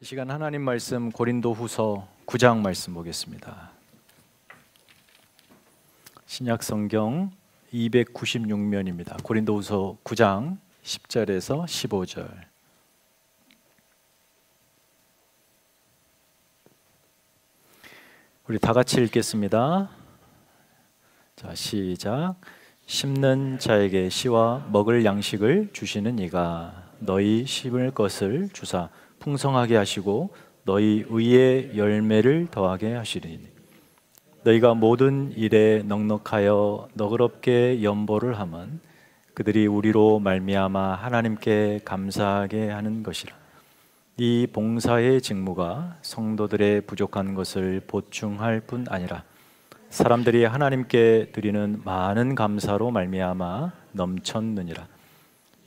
이 시간 하나님 말씀 고린도후서 9장 말씀 보겠습니다. 신약 성경 296면입니다. 고린도후서 9장 10절에서 15절. 우리 다 같이 읽겠습니다. 자, 시작. 심는 자에게 씨와 먹을 양식을 주시는 이가 너희 심을 것을 주사 풍성하게 하시고 너희 의의 열매를 더하게 하시리니 너희가 모든 일에 넉넉하여 너그럽게 연보를 함은 그들이 우리로 말미암아 하나님께 감사하게 하는 것이라. 이 봉사의 직무가 성도들의 부족한 것을 보충할 뿐 아니라 사람들이 하나님께 드리는 많은 감사로 말미암아 넘쳤느니라.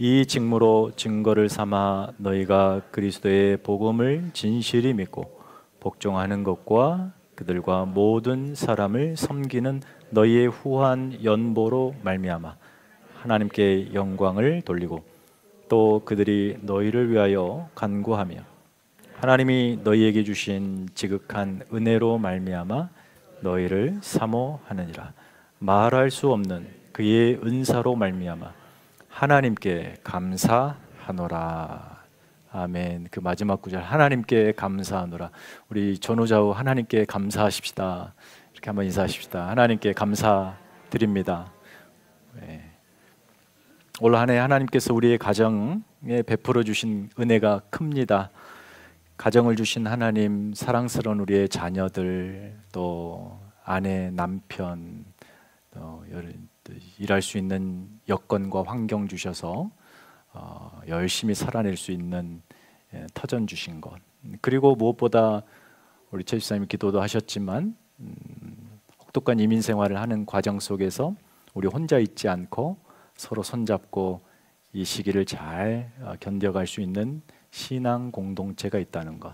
이 직무로 증거를 삼아 너희가 그리스도의 복음을 진실히 믿고 복종하는 것과 그들과 모든 사람을 섬기는 너희의 후한 연보로 말미암아 하나님께 영광을 돌리고 또 그들이 너희를 위하여 간구하며 하나님이 너희에게 주신 지극한 은혜로 말미암아 너희를 사모하느니라. 말할 수 없는 그의 은사로 말미암아 하나님께 감사하노라. 아멘. 그 마지막 구절 하나님께 감사하노라. 우리 전후좌우 하나님께 감사하십시다. 이렇게 한번 인사하십시다. 하나님께 감사드립니다. 네. 올 한 해 하나님께서 우리의 가정에 베풀어 주신 은혜가 큽니다. 가정을 주신 하나님, 사랑스러운 우리의 자녀들, 또 아내, 남편, 또 일할 수 있는 여건과 환경 주셔서 열심히 살아낼 수 있는 터전 주신 것, 그리고 무엇보다 우리 최 집사님이 기도도 하셨지만 혹독한 이민 생활을 하는 과정 속에서 우리 혼자 있지 않고 서로 손잡고 이 시기를 잘 견뎌갈 수 있는 신앙 공동체가 있다는 것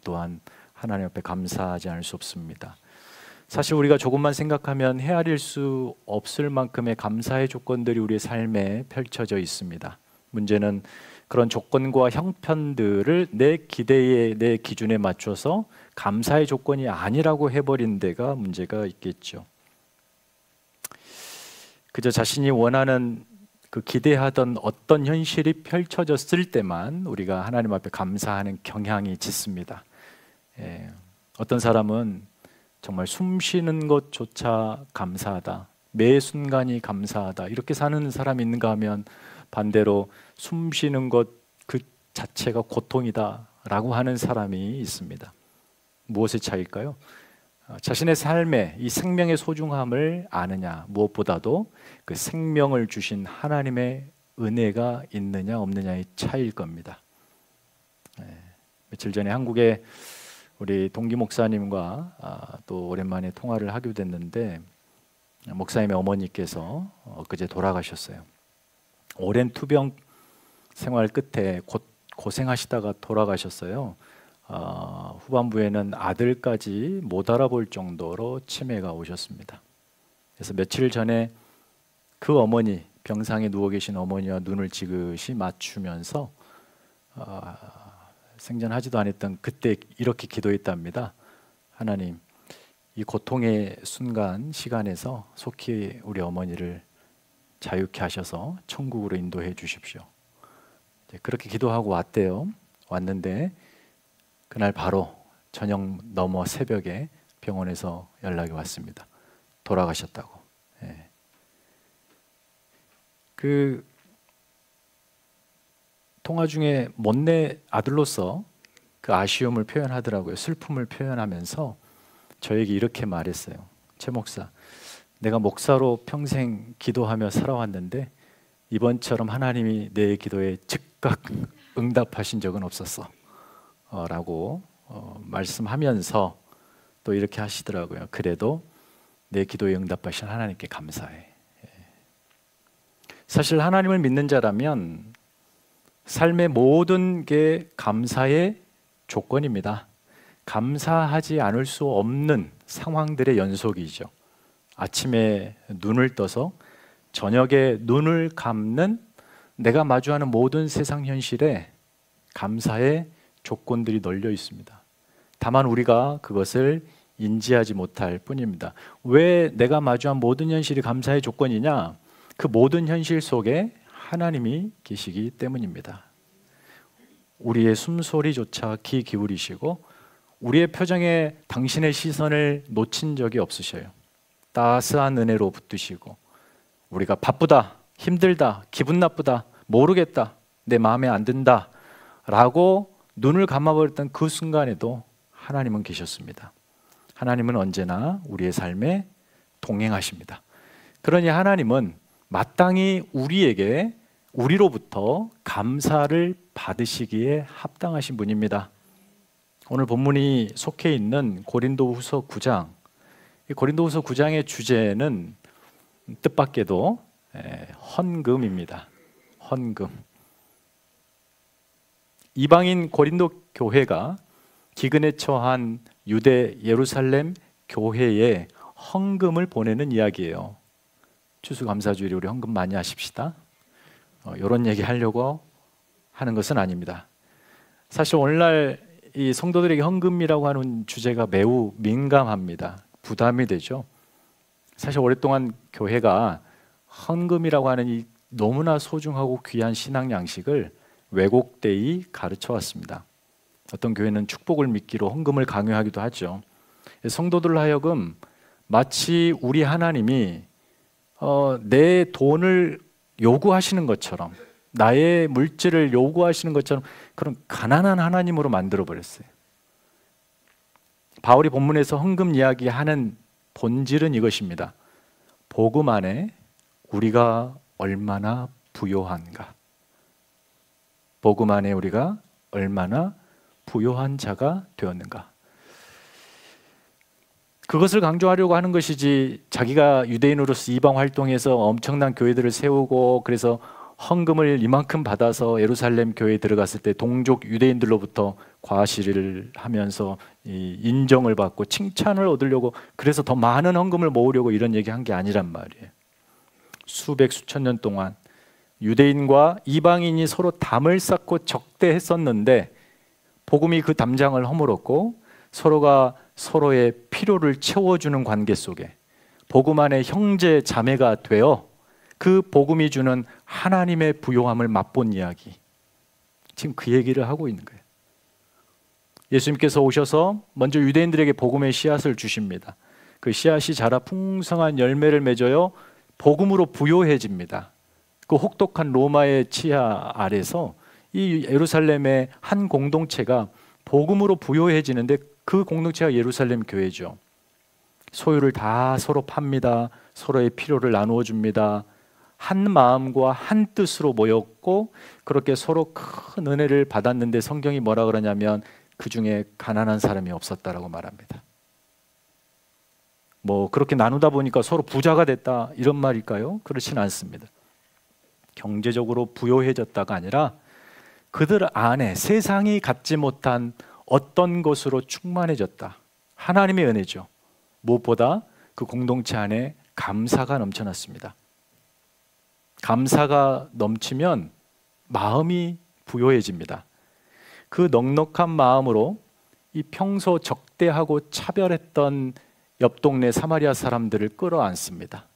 또한 하나님 앞에 감사하지 않을 수 없습니다. 사실 우리가 조금만 생각하면 헤아릴 수 없을 만큼의 감사의 조건들이 우리의 삶에 펼쳐져 있습니다. 문제는 그런 조건과 형편들을 내 기대에, 내 기준에 맞춰서 감사의 조건이 아니라고 해버린 데가 문제가 있겠죠. 그저 자신이 원하는 그 기대하던 어떤 현실이 펼쳐졌을 때만 우리가 하나님 앞에 감사하는 경향이 짙습니다. 어떤 사람은 정말 숨 쉬는 것조차 감사하다, 매 순간이 감사하다, 이렇게 사는 사람이 있는가 하면 반대로 숨 쉬는 것 그 자체가 고통이다 라고 하는 사람이 있습니다. 무엇의 차이일까요? 자신의 삶에 이 생명의 소중함을 아느냐, 무엇보다도 그 생명을 주신 하나님의 은혜가 있느냐 없느냐의 차이일 겁니다. 며칠 전에 한국에 우리 동기 목사님과 또 오랜만에 통화를 하게 됐는데 목사님의 어머니께서 그제 돌아가셨어요. 오랜 투병 생활 끝에 고생하시다가 돌아가셨어요. 후반부에는 아들까지 못 알아볼 정도로 치매가 오셨습니다. 그래서 며칠 전에 그 어머니, 병상에 누워 계신 어머니와 눈을 지그시 맞추면서 생전하지도 않았던 그때 이렇게 기도했답니다. 하나님, 이 고통의 순간 시간에서 속히 우리 어머니를 자유케 하셔서 천국으로 인도해 주십시오. 그렇게 기도하고 왔대요. 왔는데 그날 바로 저녁 넘어 새벽에 병원에서 연락이 왔습니다. 돌아가셨다고. 그 통화 중에 못내 아들로서 그 아쉬움을 표현하더라고요. 슬픔을 표현하면서 저에게 이렇게 말했어요. 최 목사, 내가 목사로 평생 기도하며 살아왔는데 이번처럼 하나님이 내 기도에 즉각 응답하신 적은 없었어 라고 말씀하면서 또 이렇게 하시더라고요. 그래도 내 기도에 응답하신 하나님께 감사해. 사실 하나님을 믿는 자라면 삶의 모든 게 감사의 조건입니다. 감사하지 않을 수 없는 상황들의 연속이죠. 아침에 눈을 떠서 저녁에 눈을 감는 내가 마주하는 모든 세상 현실에 감사의 조건들이 널려 있습니다. 다만 우리가 그것을 인지하지 못할 뿐입니다. 왜 내가 마주한 모든 현실이 감사의 조건이냐? 그 모든 현실 속에 하나님이 계시기 때문입니다. 우리의 숨소리조차 귀 기울이시고 우리의 표정에 당신의 시선을 놓친 적이 없으셔요. 따스한 은혜로 붙드시고 우리가 바쁘다, 힘들다, 기분 나쁘다, 모르겠다, 내 마음에 안 든다 라고 눈을 감아버렸던 그 순간에도 하나님은 계셨습니다. 하나님은 언제나 우리의 삶에 동행하십니다. 그러니 하나님은 마땅히 우리로부터 감사를 받으시기에 합당하신 분입니다. 오늘 본문이 속해 있는 고린도후서 9장, 이 고린도후서 9장의 주제는 뜻밖에도 헌금입니다. 헌금. 이방인 고린도 교회가 기근에 처한 유대 예루살렘 교회에 헌금을 보내는 이야기예요. 추수감사주일에 우리 헌금 많이 하십시다. 이런 얘기 하려고 하는 것은 아닙니다. 사실 오늘날 이 성도들에게 헌금이라고 하는 주제가 매우 민감합니다. 부담이 되죠. 사실 오랫동안 교회가 헌금이라고 하는 이 너무나 소중하고 귀한 신앙 양식을 왜곡되이 가르쳐 왔습니다. 어떤 교회는 축복을 믿기로 헌금을 강요하기도 하죠. 성도들로 하여금 마치 우리 하나님이 내 돈을 요구하시는 것처럼, 나의 물질을 요구하시는 것처럼 그런 가난한 하나님으로 만들어 버렸어요. 바울이 본문에서 헌금 이야기하는 본질은 이것입니다. 복음 안에 우리가 얼마나 부요한가. 복음 안에 우리가 얼마나 부요한 자가 되었는가. 그것을 강조하려고 하는 것이지, 자기가 유대인으로서 이방 활동에서 엄청난 교회들을 세우고 그래서 헌금을 이만큼 받아서 예루살렘 교회에 들어갔을 때 동족 유대인들로부터 과시를 하면서 인정을 받고 칭찬을 얻으려고, 그래서 더 많은 헌금을 모으려고 이런 얘기한 게 아니란 말이에요. 수백 수천 년 동안 유대인과 이방인이 서로 담을 쌓고 적대했었는데 복음이 그 담장을 허물었고 서로가 서로의 필요를 채워주는 관계 속에 복음 안에 형제 자매가 되어 그 복음이 주는 하나님의 부요함을 맛본 이야기, 지금 그 얘기를 하고 있는 거예요. 예수님께서 오셔서 먼저 유대인들에게 복음의 씨앗을 주십니다. 그 씨앗이 자라 풍성한 열매를 맺어요 복음으로 부요해집니다. 그 혹독한 로마의 치하 아래서 이 예루살렘의 한 공동체가 복음으로 부요해지는데 그 공동체가 예루살렘 교회죠. 소유를 다 서로 팝니다. 서로의 필요를 나누어 줍니다. 한 마음과 한 뜻으로 모였고 그렇게 서로 큰 은혜를 받았는데 성경이 뭐라 그러냐면 그 중에 가난한 사람이 없었다라고 말합니다. 뭐 그렇게 나누다 보니까 서로 부자가 됐다 이런 말일까요? 그렇지는 않습니다. 경제적으로 부요해졌다가 아니라 그들 안에 세상이 갖지 못한 어떤 것으로 충만해졌다. 하나님의 은혜죠. 무엇보다 그 공동체 안에 감사가 넘쳐났습니다. 감사가 넘치면 마음이 부요해집니다. 그 넉넉한 마음으로 이 평소 적대하고 차별했던 옆 동네 사마리아 사람들을 끌어안습니다.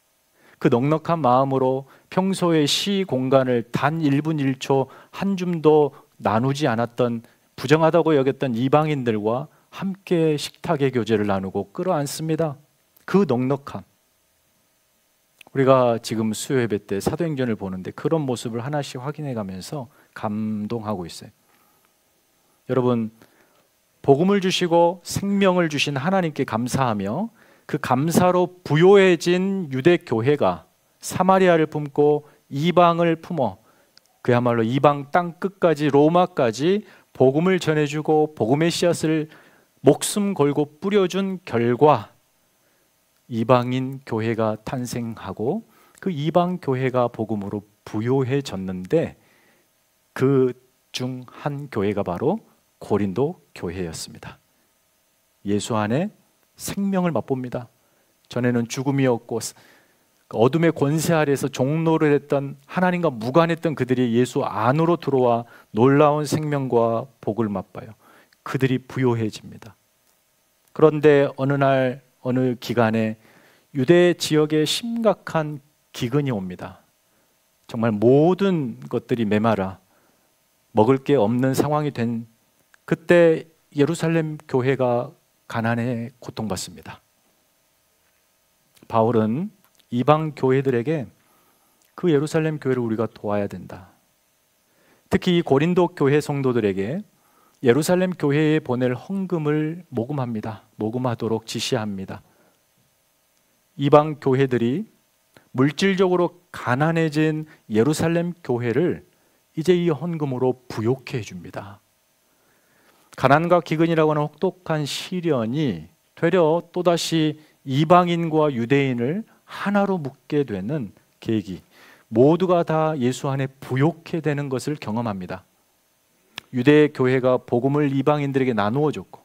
그 넉넉한 마음으로 평소의 시 공간을 단 1분 1초 한 줌도 나누지 않았던, 부정하다고 여겼던 이방인들과 함께 식탁의 교제를 나누고 끌어안습니다. 그 넉넉함. 우리가 지금 수요 예배 때 사도행전을 보는데 그런 모습을 하나씩 확인해 가면서 감동하고 있어요. 여러분, 복음을 주시고 생명을 주신 하나님께 감사하며 그 감사로 부요해진 유대 교회가 사마리아를 품고 이방을 품어 그야말로 이방 땅 끝까지 로마까지 복음을 전해주고 복음의 씨앗을 목숨 걸고 뿌려준 결과 이방인 교회가 탄생하고 그 이방 교회가 복음으로 부요해졌는데 그 중 한 교회가 바로 고린도 교회였습니다. 예수 안에 생명을 맛봅니다. 전에는 죽음이었고 어둠의 권세 아래에서 종노를 했던, 하나님과 무관했던 그들이 예수 안으로 들어와 놀라운 생명과 복을 맛봐요. 그들이 부요해집니다. 그런데 어느 날 어느 기간에 유대 지역에 심각한 기근이 옵니다. 정말 모든 것들이 메마라 먹을 게 없는 상황이 된 그때 예루살렘 교회가 가난에 고통받습니다. 바울은 이방 교회들에게 그 예루살렘 교회를 우리가 도와야 된다. 특히 이 고린도 교회 성도들에게 예루살렘 교회에 보낼 헌금을 모금합니다. 모금하도록 지시합니다. 이방 교회들이 물질적으로 가난해진 예루살렘 교회를 이제 이 헌금으로 부욕해 해줍니다. 가난과 기근이라고 하는 혹독한 시련이 되려 또다시 이방인과 유대인을 하나로 묶게 되는 계기, 모두가 다 예수 안에 부욕해 되는 것을 경험합니다. 유대 교회가 복음을 이방인들에게 나누어 줬고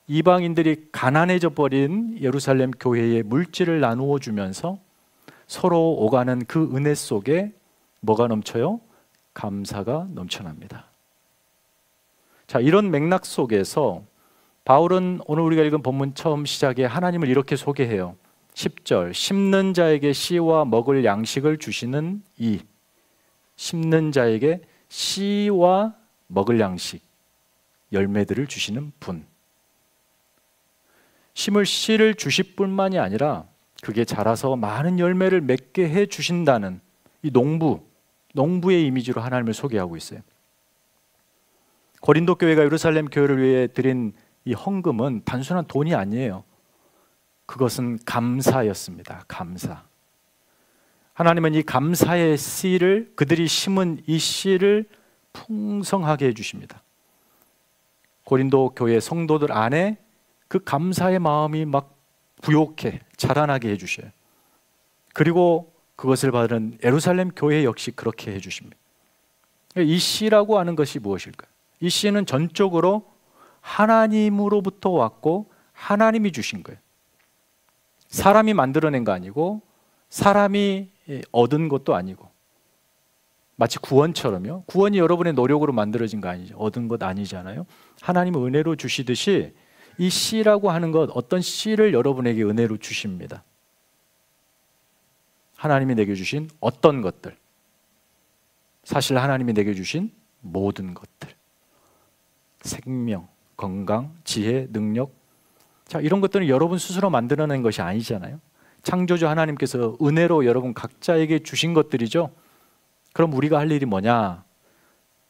이방인들이 가난해져 버린 예루살렘 교회에 물질을 나누어 주면서 서로 오가는 그 은혜 속에 뭐가 넘쳐요? 감사가 넘쳐납니다. 자, 이런 맥락 속에서 바울은 오늘 우리가 읽은 본문 처음 시작에 하나님을 이렇게 소개해요. 10절, 심는 자에게 씨와 먹을 양식을 주시는 이, 심는 자에게 씨와 먹을 양식, 열매들을 주시는 분. 심을 씨를 주실 뿐만이 아니라 그게 자라서 많은 열매를 맺게 해 주신다는 이 농부의 이미지로 하나님을 소개하고 있어요. 고린도 교회가 예루살렘 교회를 위해 드린 이 헌금은 단순한 돈이 아니에요. 그것은 감사였습니다. 감사. 하나님은 이 감사의 씨를, 그들이 심은 이 씨를 풍성하게 해주십니다. 고린도 교회 성도들 안에 그 감사의 마음이 막 부욕해 자라나게 해주셔요. 그리고 그것을 받은 예루살렘 교회 역시 그렇게 해주십니다. 이 씨라고 하는 것이 무엇일까요? 이 씨는 전적으로 하나님으로부터 왔고 하나님이 주신 거예요. 사람이 만들어낸 거 아니고 사람이 얻은 것도 아니고, 마치 구원처럼요. 구원이 여러분의 노력으로 만들어진 거 아니죠. 얻은 것 아니잖아요. 하나님은 은혜로 주시듯이 이 씨라고 하는 것, 어떤 씨를 여러분에게 은혜로 주십니다. 하나님이 내게 주신 어떤 것들, 사실 하나님이 내게 주신 모든 것들, 생명, 건강, 지혜, 능력, 자, 이런 것들은 여러분 스스로 만들어낸 것이 아니잖아요. 창조주 하나님께서 은혜로 여러분 각자에게 주신 것들이죠. 그럼 우리가 할 일이 뭐냐?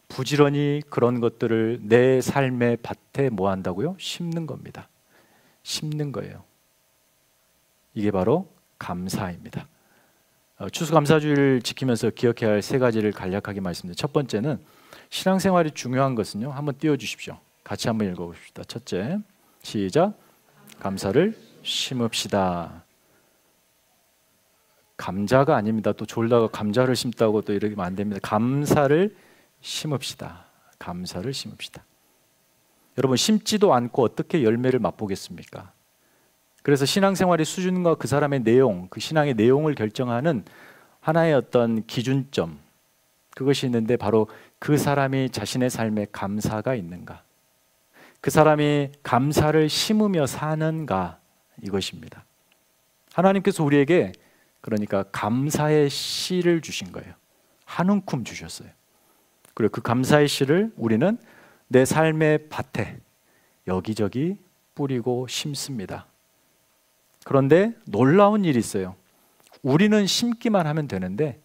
부지런히 그런 것들을 내 삶의 밭에 뭐 한다고요? 심는 겁니다. 심는 거예요. 이게 바로 감사입니다. 추수감사주의를 지키면서 기억해야 할 세 가지를 간략하게 말씀드립니다. 첫 번째는 신앙생활이 중요한 것은요. 한번 띄워주십시오. 같이 한번 읽어봅시다. 첫째, 시작. 감사를 심읍시다. 감자가 아닙니다. 또 졸다가 감자를 심다고 또 이러면 안 됩니다. 감사를 심읍시다. 감사를 심읍시다. 여러분, 심지도 않고 어떻게 열매를 맛보겠습니까? 그래서 신앙생활의 수준과 그 사람의 내용, 그 신앙의 내용을 결정하는 하나의 어떤 기준점, 그것이 있는데 바로 그 사람이 자신의 삶에 감사가 있는가, 그 사람이 감사를 심으며 사는가, 이것입니다. 하나님께서 우리에게 그러니까 감사의 씨를 주신 거예요. 한 움큼 주셨어요. 그리고 그 감사의 씨를 우리는 내 삶의 밭에 여기저기 뿌리고 심습니다. 그런데 놀라운 일이 있어요. 우리는 심기만 하면 되는데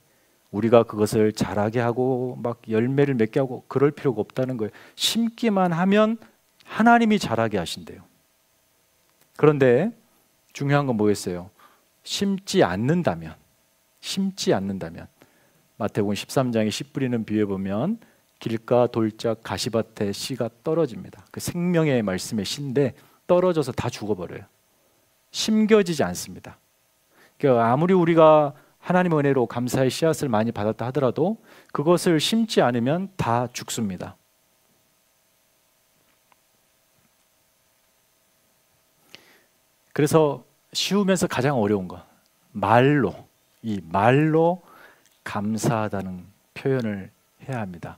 우리가 그것을 자라게 하고 막 열매를 맺게 하고 그럴 필요가 없다는 거예요. 심기만 하면 하나님이 자라게 하신대요. 그런데 중요한 건 뭐겠어요? 심지 않는다면 마태복음 13장에 씨 뿌리는 비유에 보면 길가 돌짝 가시밭에 씨가 떨어집니다. 그 생명의 말씀의 씨인데 떨어져서 다 죽어버려요. 심겨지지 않습니다. 그러니까 아무리 우리가 하나님의 은혜로 감사의 씨앗을 많이 받았다 하더라도 그것을 심지 않으면 다 죽습니다. 그래서 쉬우면서 가장 어려운 거, 말로 감사하다는 표현을 해야 합니다.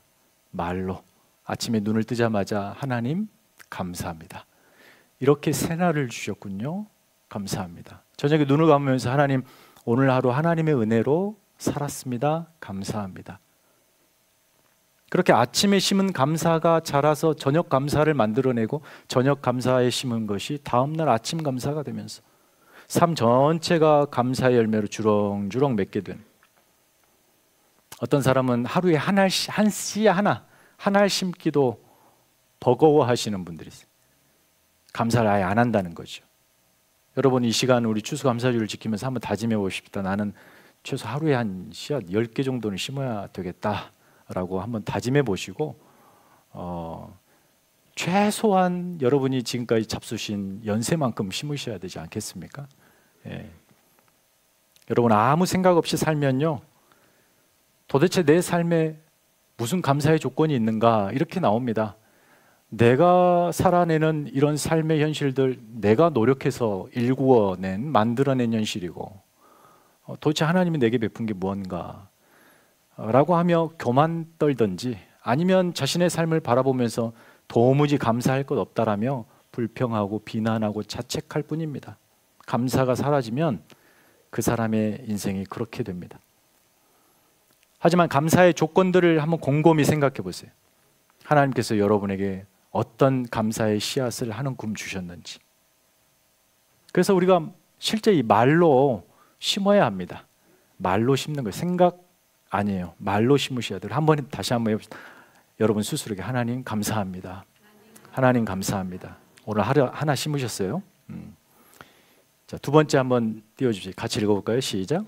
말로 아침에 눈을 뜨자마자 하나님 감사합니다. 이렇게 새날을 주셨군요. 감사합니다. 저녁에 눈을 감으면서 하나님, 오늘 하루 하나님의 은혜로 살았습니다. 감사합니다. 그렇게 아침에 심은 감사가 자라서 저녁 감사를 만들어내고 저녁 감사에 심은 것이 다음날 아침 감사가 되면서 삶 전체가 감사의 열매로 주렁주렁 맺게 된, 어떤 사람은 하루에 한 씨 하나 심기도 버거워하시는 분들이 있어요. 감사를 아예 안 한다는 거죠. 여러분, 이 시간 우리 추수감사주를 지키면서 한번 다짐해 보십시다. 나는 최소 하루에 한 씨앗 10개 정도는 심어야 되겠다라고 한번 다짐해 보시고, 최소한 여러분이 지금까지 잡수신 연세만큼 심으셔야 되지 않겠습니까? 예. 여러분, 아무 생각 없이 살면요, 도대체 내 삶에 무슨 감사의 조건이 있는가, 이렇게 나옵니다. 내가 살아내는 이런 삶의 현실들, 내가 노력해서 일구어낸, 만들어낸 현실이고, 도대체 하나님이 내게 베푼 게 무언가 라고 하며 교만 떨든지, 아니면 자신의 삶을 바라보면서 도무지 감사할 것 없다라며 불평하고 비난하고 자책할 뿐입니다. 감사가 사라지면 그 사람의 인생이 그렇게 됩니다. 하지만 감사의 조건들을 한번 곰곰이 생각해 보세요. 하나님께서 여러분에게 어떤 감사의 씨앗을 한 움큼 주셨는지. 그래서 우리가 실제 이 말로 심어야 합니다. 말로 심는 거예요. 생각 아니에요. 말로 심으셔야 돼요. 다시 한번 해봅시다. 여러분 스스로에게, 하나님 감사합니다. 하나님 감사합니다. 오늘 하나 심으셨어요? 자, 두 번째 한번 띄워주시죠. 같이 읽어볼까요? 시작.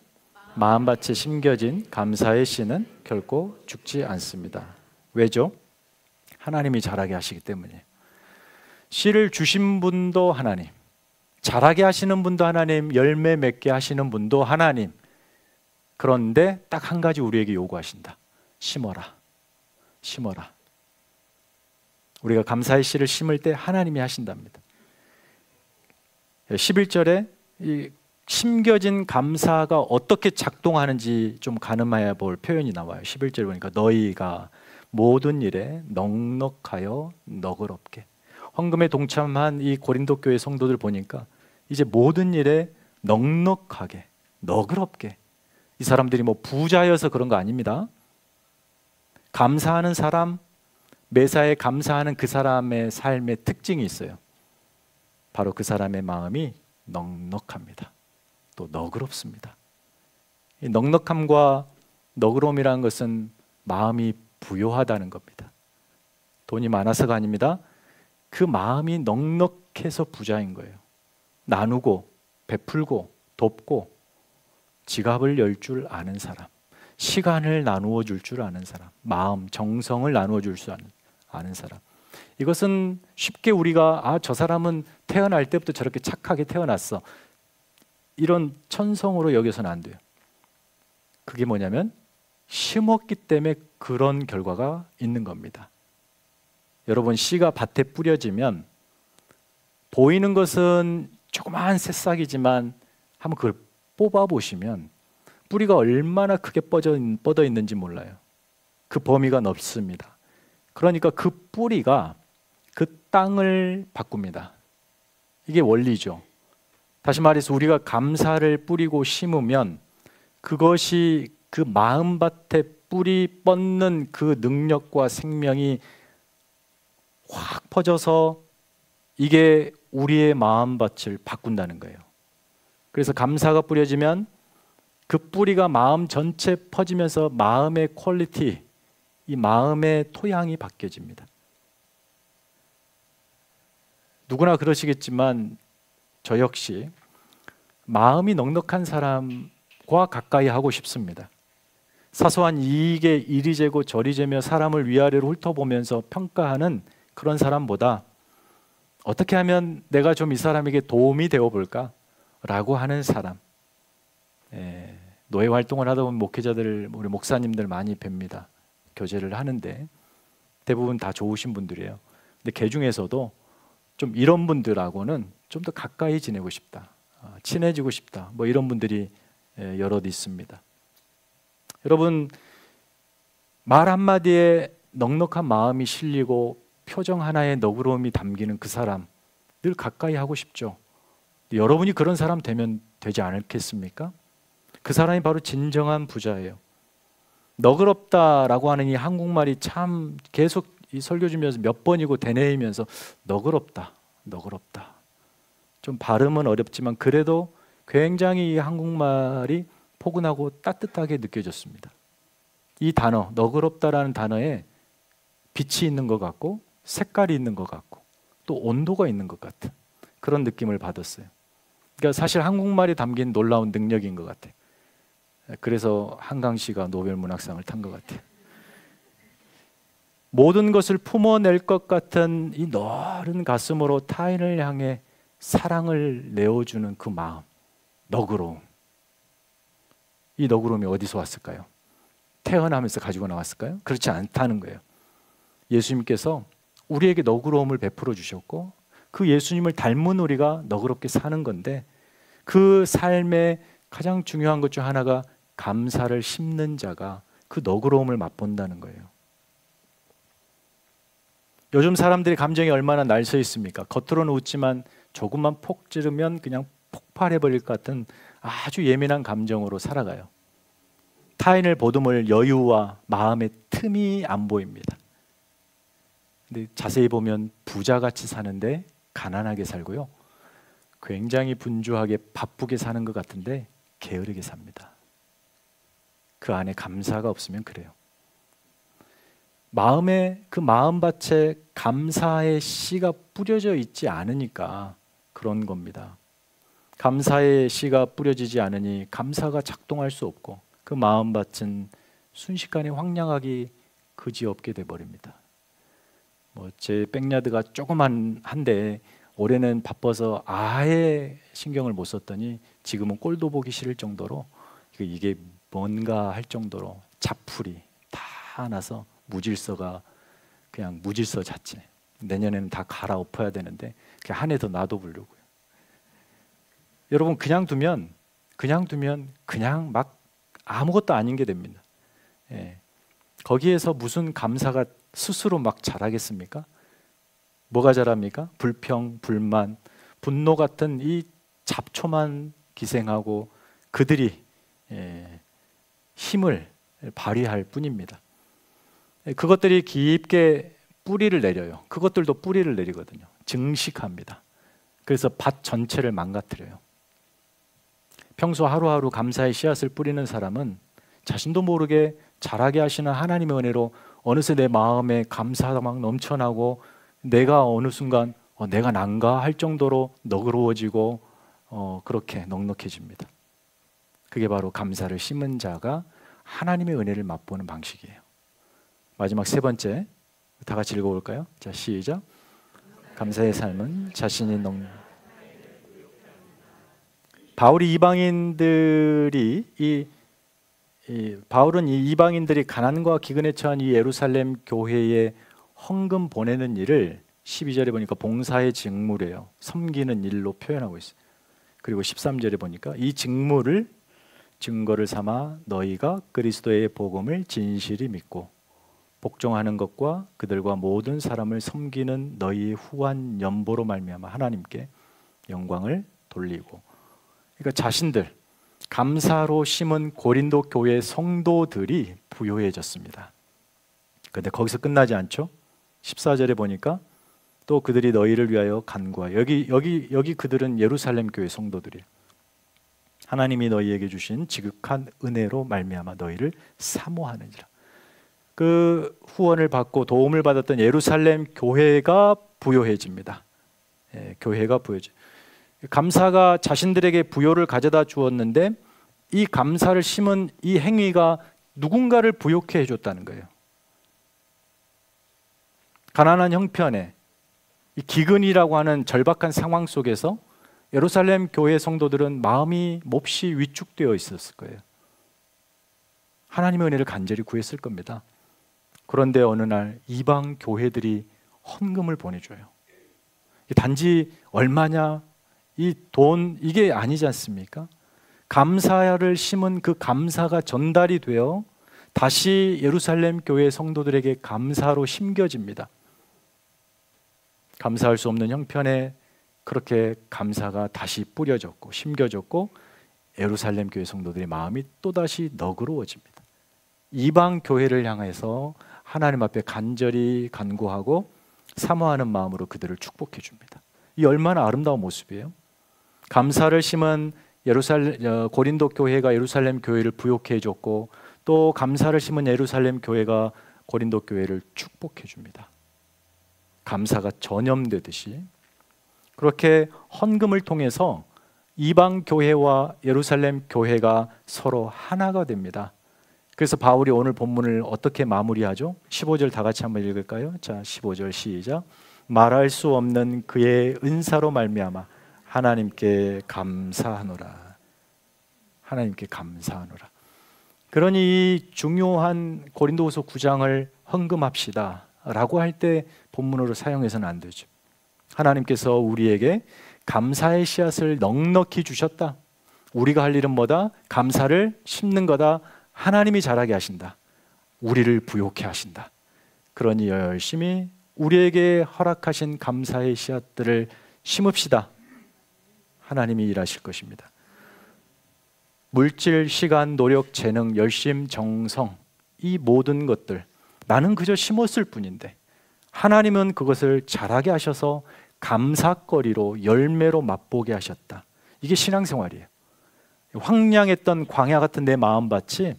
마음밭에 심겨진 감사의 씨는 결코 죽지 않습니다. 왜죠? 하나님이 자라게 하시기 때문이에요. 씨를 주신 분도 하나님, 자라게 하시는 분도 하나님, 열매 맺게 하시는 분도 하나님. 그런데 딱 한 가지 우리에게 요구하신다. 심어라. 심어라. 우리가 감사의 씨를 심을 때 하나님이 하신답니다. 11절에 이 심겨진 감사가 어떻게 작동하는지 좀 가늠해 볼 표현이 나와요. 11절 보니까 너희가 모든 일에 넉넉하여 너그럽게. 헌금에 동참한 이 고린도 교회 성도들 보니까 이제 모든 일에 넉넉하게, 너그럽게. 이 사람들이 뭐 부자여서 그런 거 아닙니다. 감사하는 사람, 매사에 감사하는 그 사람의 삶의 특징이 있어요. 바로 그 사람의 마음이 넉넉합니다. 또 너그럽습니다. 이 넉넉함과 너그러움이라는 것은 마음이 부요하다는 겁니다. 돈이 많아서가 아닙니다. 그 마음이 넉넉해서 부자인 거예요. 나누고 베풀고 돕고 지갑을 열 줄 아는 사람, 시간을 나누어 줄 줄 아는 사람, 마음, 정성을 나누어 줄 줄 아는 사람. 이것은 쉽게 우리가 저 사람은 태어날 때부터 저렇게 착하게 태어났어, 이런 천성으로 여겨서는 안 돼요. 그게 뭐냐면 심었기 때문에 그런 결과가 있는 겁니다. 여러분, 씨가 밭에 뿌려지면 보이는 것은 조그마한 새싹이지만 한번 그걸 뽑아보시면 뿌리가 얼마나 크게 뻗어 있는지 몰라요. 그 범위가 넓습니다. 그러니까 그 뿌리가 그 땅을 바꿉니다. 이게 원리죠. 다시 말해서 우리가 감사를 뿌리고 심으면 그것이 그 마음밭에 뿌리 뻗는 그 능력과 생명이 확 퍼져서 이게 우리의 마음밭을 바꾼다는 거예요. 그래서 감사가 뿌려지면 그 뿌리가 마음 전체 퍼지면서 마음의 퀄리티, 이 마음의 토양이 바뀌어집니다. 누구나 그러시겠지만 저 역시 마음이 넉넉한 사람과 가까이 하고 싶습니다. 사소한 이익에 이리 재고 저리 재며 사람을 위아래로 훑어보면서 평가하는 그런 사람보다 어떻게 하면 내가 좀 이 사람에게 도움이 되어볼까? 라고 하는 사람. 노예 활동을 하다 보면 목회자들, 우리 목사님들 많이 뵙니다. 교제를 하는데 대부분 다 좋으신 분들이에요. 근데 그 중에서도 좀 이런 분들하고는 좀 더 가까이 지내고 싶다, 친해지고 싶다, 뭐 이런 분들이 여럿 있습니다. 여러분, 말 한마디에 넉넉한 마음이 실리고 표정 하나에 너그러움이 담기는 그 사람 늘 가까이 하고 싶죠. 여러분이 그런 사람 되면 되지 않겠습니까? 그 사람이 바로 진정한 부자예요. 너그럽다라고 하는 이 한국말이 참 계속 이 설교 주면서 몇 번이고 되뇌이면서 너그럽다, 너그럽다. 좀 발음은 어렵지만 그래도 굉장히 이 한국말이 포근하고 따뜻하게 느껴졌습니다. 이 단어, 너그럽다라는 단어에 빛이 있는 것 같고 색깔이 있는 것 같고 또 온도가 있는 것 같은 그런 느낌을 받았어요. 그러니까 사실 한국말이 담긴 놀라운 능력인 것 같아요. 그래서 한강 씨가 노벨 문학상을 탄 것 같아요. 모든 것을 품어낼 것 같은 이 넓은 가슴으로 타인을 향해 사랑을 내어주는 그 마음, 너그러움. 이 너그러움이 어디서 왔을까요? 태어나면서 가지고 나왔을까요? 그렇지 않다는 거예요. 예수님께서 우리에게 너그러움을 베풀어 주셨고 그 예수님을 닮은 우리가 너그럽게 사는 건데 그 삶의 가장 중요한 것 중 하나가 감사를 심는 자가 그 너그러움을 맛본다는 거예요. 요즘 사람들의 감정이 얼마나 날서 있습니까? 겉으로는 웃지만 조금만 폭 찌르면 그냥 폭발해버릴 것 같은 아주 예민한 감정으로 살아가요. 타인을 보듬을 여유와 마음의 틈이 안 보입니다. 근데 자세히 보면 부자같이 사는데 가난하게 살고요. 굉장히 분주하게 바쁘게 사는 것 같은데 게으르게 삽니다. 그 안에 감사가 없으면 그래요. 마음에 그 마음밭에 감사의 씨가 뿌려져 있지 않으니까 그런 겁니다. 감사의 씨가 뿌려지지 않으니 감사가 작동할 수 없고 그 마음밭은 순식간에 황량하기 그지없게 돼버립니다. 제 백야드가 조그만한데 올해는 바빠서 아예 신경을 못 썼더니 지금은 꼴도 보기 싫을 정도로 이게 뭔가 할 정도로 자풀이 다 나서 무질서가 그냥 무질서 자체. 내년에는 다 갈아엎어야 되는데 한 해 더 놔둬보려고요. 여러분 그냥 두면 그냥 막 아무것도 아닌 게 됩니다. 거기에서 무슨 감사가 스스로 막 자라겠습니까? 뭐가 자랍니까? 불평, 불만, 분노 같은 이 잡초만 기생하고 그들이 힘을 발휘할 뿐입니다. 그것들이 깊게 뿌리를 내려요. 그것들도 뿌리를 내리거든요. 증식합니다. 그래서 밭 전체를 망가뜨려요. 평소 하루하루 감사의 씨앗을 뿌리는 사람은 자신도 모르게 자라게 하시는 하나님의 은혜로 어느새 내 마음에 감사가 막 넘쳐나고 내가 어느 순간 내가 난가 할 정도로 너그러워지고 그렇게 넉넉해집니다. 그게 바로 감사를 심은 자가 하나님의 은혜를 맛보는 방식이에요. 마지막 세 번째 다 같이 읽어볼까요? 자, 시작. 감사의 삶은 자신이 바울이 바울은 이 이방인들이 가난과 기근에 처한 이 예루살렘 교회에 헌금 보내는 일을 12절에 보니까 봉사의 직무래요. 섬기는 일로 표현하고 있어요. 그리고 13절에 보니까 이 직무를 증거를 삼아 너희가 그리스도의 복음을 진실히 믿고 복종하는 것과 그들과 모든 사람을 섬기는 너희의 후한 연보로 말미암아 하나님께 영광을 돌리고. 그러니까 자신들 감사로 심은 고린도 교회 성도들이 부요해졌습니다. 그런데 거기서 끝나지 않죠. 14절에 보니까 또 그들이 너희를 위하여 간구하여 여기 그들은 예루살렘 교회 성도들이에요. 하나님이 너희에게 주신 지극한 은혜로 말미암아 너희를 사모하는지라. 그 후원을 받고 도움을 받았던 예루살렘 교회가 부요해집니다. 교회가 부요해져. 감사가 자신들에게 부요를 가져다 주었는데 이 감사를 심은 이 행위가 누군가를 부요케 해줬다는 거예요. 가난한 형편에 이 기근이라고 하는 절박한 상황 속에서 예루살렘 교회 성도들은 마음이 몹시 위축되어 있었을 거예요. 하나님의 은혜를 간절히 구했을 겁니다. 그런데 어느 날 이방 교회들이 헌금을 보내줘요. 단지 얼마냐? 이 돈 이게 아니지 않습니까? 감사를 심은 그 감사가 전달이 되어 다시 예루살렘 교회 성도들에게 감사로 심겨집니다. 감사할 수 없는 형편에 그렇게 감사가 다시 뿌려졌고 심겨졌고 예루살렘 교회 성도들의 마음이 또다시 너그러워집니다. 이방 교회를 향해서 하나님 앞에 간절히 간구하고 사모하는 마음으로 그들을 축복해 줍니다. 이 얼마나 아름다운 모습이에요. 감사를 심은 고린도 교회가 예루살렘 교회를 부욕해 줬고, 또 감사를 심은 예루살렘 교회가 고린도 교회를 축복해 줍니다. 감사가 전염되듯이 그렇게 헌금을 통해서 이방 교회와 예루살렘 교회가 서로 하나가 됩니다. 그래서 바울이 오늘 본문을 어떻게 마무리하죠? 15절 다 같이 한번 읽을까요? 자, 15절 시작. 말할 수 없는 그의 은사로 말미암아 하나님께 감사하노라. 하나님께 감사하노라. 그러니 이 중요한 고린도후서 9장을 헌금합시다 라고 할 때 본문으로 사용해서는 안 되죠. 하나님께서 우리에게 감사의 씨앗을 넉넉히 주셨다. 우리가 할 일은 뭐다? 감사를 심는 거다. 하나님이 자라게 하신다. 우리를 부욕해 하신다. 그러니 열심히 우리에게 허락하신 감사의 씨앗들을 심읍시다. 하나님이 일하실 것입니다. 물질, 시간, 노력, 재능, 열심, 정성, 이 모든 것들 나는 그저 심었을 뿐인데 하나님은 그것을 자라게 하셔서 감사거리로 열매로 맛보게 하셨다. 이게 신앙생활이에요. 황량했던 광야 같은 내 마음밭이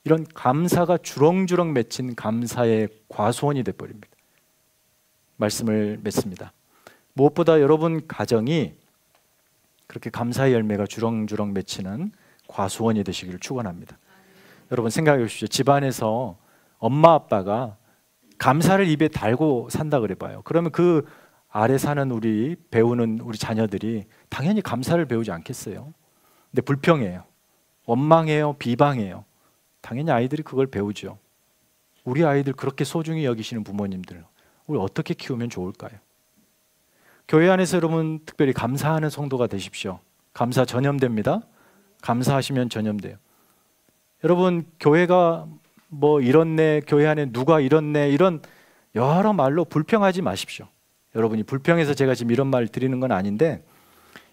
이런 감사가 주렁주렁 맺힌 감사의 과수원이 되어버립니다. 말씀을 맺습니다. 무엇보다 여러분 가정이 그렇게 감사의 열매가 주렁주렁 맺히는 과수원이 되시기를 축원합니다. 여러분 생각해 보십시오. 집안에서 엄마 아빠가 감사를 입에 달고 산다 그래 봐요. 그러면 그 아래 사는 배우는 우리 자녀들이 당연히 감사를 배우지 않겠어요? 근데 불평해요. 원망해요. 비방해요. 당연히 아이들이 그걸 배우죠. 우리 아이들 그렇게 소중히 여기시는 부모님들, 우리 어떻게 키우면 좋을까요? 교회 안에서 여러분 특별히 감사하는 성도가 되십시오. 감사 전염됩니다. 감사하시면 전염돼요. 여러분 교회가 뭐 이렇네, 교회 안에 누가 이렇네, 이런 여러 말로 불평하지 마십시오. 여러분이 불평해서 제가 지금 이런 말 드리는 건 아닌데,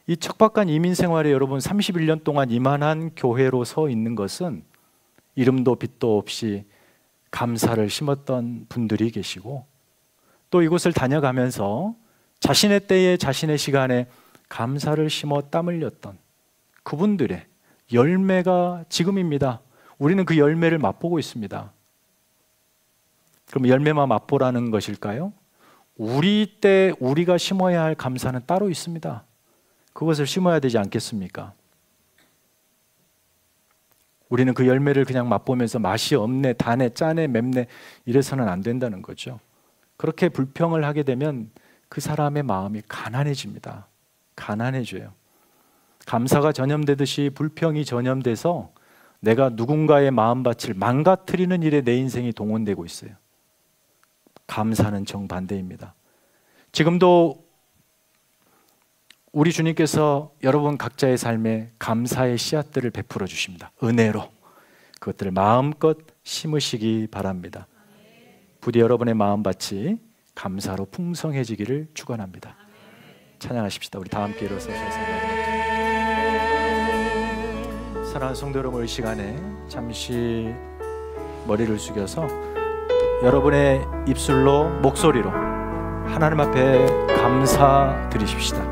이 척박한 이민 생활에 여러분 31년 동안 이만한 교회로 서 있는 것은 이름도 빛도 없이 감사를 심었던 분들이 계시고, 또 이곳을 다녀가면서 자신의 때에 자신의 시간에 감사를 심어 땀 흘렸던 그분들의 열매가 지금입니다. 우리는 그 열매를 맛보고 있습니다. 그럼 열매만 맛보라는 것일까요? 우리 때 우리가 심어야 할 감사는 따로 있습니다. 그것을 심어야 되지 않겠습니까? 우리는 그 열매를 그냥 맛보면서 맛이 없네, 다네, 짜네, 맵네 이래서는 안 된다는 거죠. 그렇게 불평을 하게 되면 그 사람의 마음이 가난해집니다. 가난해져요. 감사가 전염되듯이 불평이 전염돼서 내가 누군가의 마음밭을 망가뜨리는 일에 내 인생이 동원되고 있어요. 감사는 정반대입니다. 지금도 우리 주님께서 여러분 각자의 삶에 감사의 씨앗들을 베풀어 주십니다. 은혜로 그것들을 마음껏 심으시기 바랍니다. 부디 여러분의 마음밭이 감사로 풍성해지기를 축원합니다. 찬양하십시다. 우리 다 함께 일어서셔서 사랑하는 성도 여러분, 이 시간에 잠시 머리를 숙여서 여러분의 입술로, 목소리로 하나님 앞에 감사드리십시다.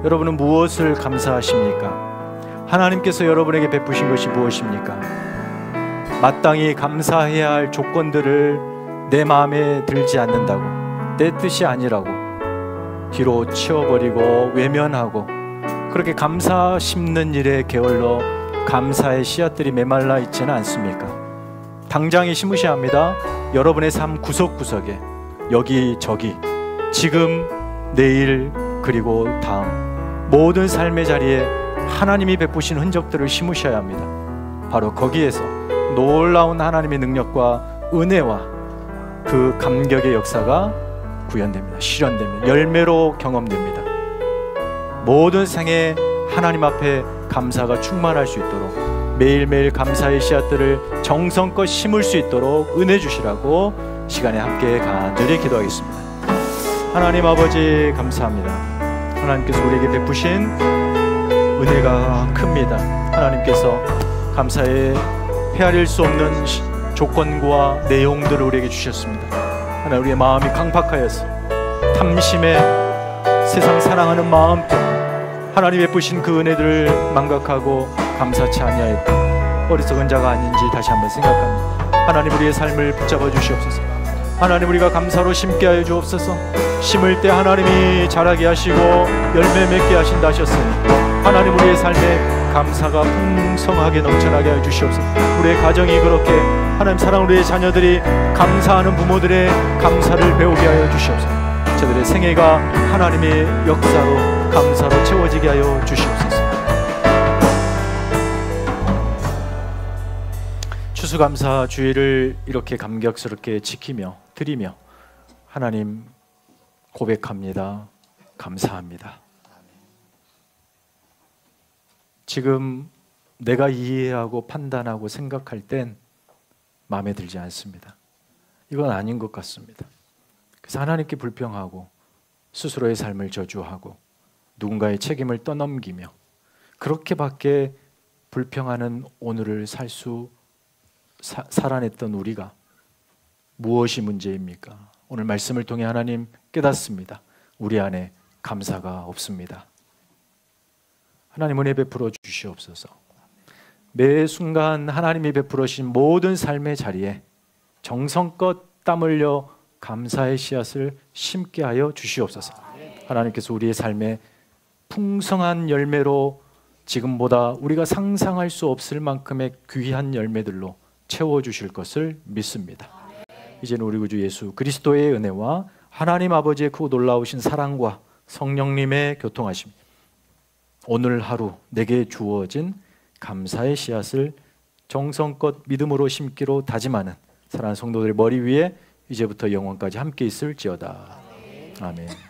여러분은 무엇을 감사하십니까? 하나님께서 여러분에게 베푸신 것이 무엇입니까? 마땅히 감사해야 할 조건들을 내 마음에 들지 않는다고, 내 뜻이 아니라고 뒤로 치워버리고 외면하고 그렇게 감사 심는 일에 게을러 감사의 씨앗들이 메말라 있지는 않습니까? 당장에 심으셔야 합니다. 여러분의 삶 구석구석에, 여기저기, 지금, 내일, 그리고 다음 모든 삶의 자리에 하나님이 베푸신 흔적들을 심으셔야 합니다. 바로 거기에서 놀라운 하나님의 능력과 은혜와 그 감격의 역사가 구현됩니다. 실현됩니다. 열매로 경험됩니다. 모든 생에 하나님 앞에 감사가 충만할 수 있도록 매일매일 감사의 씨앗들을 정성껏 심을 수 있도록 은혜 주시라고 시간에 함께 간절히 기도하겠습니다. 하나님 아버지 감사합니다. 하나님께서 우리에게 베푸신 은혜가 큽니다. 하나님께서 감사에 헤아릴 수 없는 조건과 내용들을 우리에게 주셨습니다. 하나님, 우리의 마음이 강팍하여서 탐심에 세상 사랑하는 마음 때문에 하나님 베푸신 그 은혜들을 망각하고 감사치 아니하였다. 어리석은 자가 아닌지 다시 한번 생각합니다. 하나님, 우리의 삶을 붙잡아 주시옵소서. 하나님, 우리가 감사로 심게 하여 주옵소서. 심을 때 하나님이 자라게 하시고 열매 맺게 하신다 하셨으니 하나님, 우리의 삶에 감사가 풍성하게 넘쳐나게 하여 주시옵소서. 우리의 가정이 그렇게 하나님 사랑, 우리의 자녀들이 감사하는 부모들의 감사를 배우게 하여 주시옵소서. 저들의 생애가 하나님의 역사로 감사로 채워지게 하여 주시옵소서. 추수감사 주일을 이렇게 감격스럽게 지키며 드리며 하나님 고백합니다. 감사합니다. 지금 내가 이해하고 판단하고 생각할 땐 마음에 들지 않습니다. 이건 아닌 것 같습니다. 그래서 하나님께 불평하고 스스로의 삶을 저주하고 누군가의 책임을 떠넘기며 그렇게밖에 불평하는 오늘을 살아냈던 우리가 무엇이 문제입니까? 오늘 말씀을 통해 하나님 깨닫습니다. 우리 안에 감사가 없습니다. 하나님, 은혜 베풀어 주시옵소서. 매 순간 하나님이 베풀어 주신 모든 삶의 자리에 정성껏 땀 흘려 감사의 씨앗을 심게 하여 주시옵소서. 하나님께서 우리의 삶에 풍성한 열매로 지금보다 우리가 상상할 수 없을 만큼의 귀한 열매들로 채워주실 것을 믿습니다. 이제는 우리 구주 예수 그리스도의 은혜와 하나님 아버지의 크고 놀라우신 사랑과 성령님의 교통하심, 오늘 하루 내게 주어진 감사의 씨앗을 정성껏 믿음으로 심기로 다짐하는 사랑하는 성도들의 머리 위에 이제부터 영원까지 함께 있을지어다. 아멘.